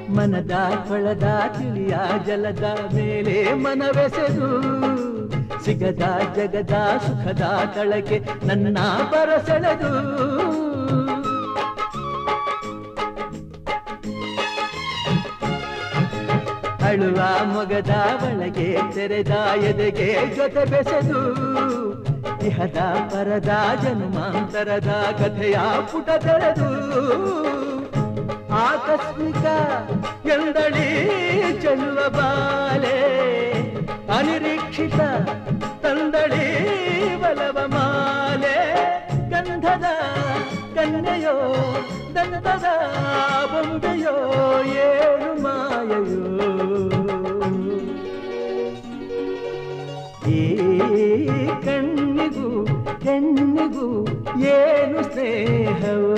ಮನದ ಕೊಳದ ತಿಳಿಯ ಜಲದ ಮೇಲೆ ಮನವೆಸೆದು ಸಿಗದ ಜಗದ ಸುಖದ ತಳಕ್ಕೆ ನನ್ನ ಬರಸೆಳೆದು ಅಳುವ ಮೊಗದ ಒಳಗೆ ತೆರೆದ ಎದೆಗೆ ಜೊತೆ ಬೆಸೆದು ಇಹದ ಪರದ ಜನ್ಮಾಂತರದ ಕಥೆಯ ಪುಟ ತೆರೆದು ಆಕಸ್ಮಿಕ ಎಂದಳಿ ಚೆಲ್ಲುವ ಬಾಲೆ ಅನಿರೀಕ್ಷಿತ ತಂದಳಿ ಬಲವ ಮಾಲೆ ಗಂಧದ ಕನ್ಯೆಯೋ ದಂತದ ಬೊಂಬೆಯೋ ಏನು ಮಾಯೆಯೋ ಈ ಕಣ್ಣಿಗೂ ಹೆಣ್ಣಿಗೂ ಏನು ಸ್ನೇಹವೋ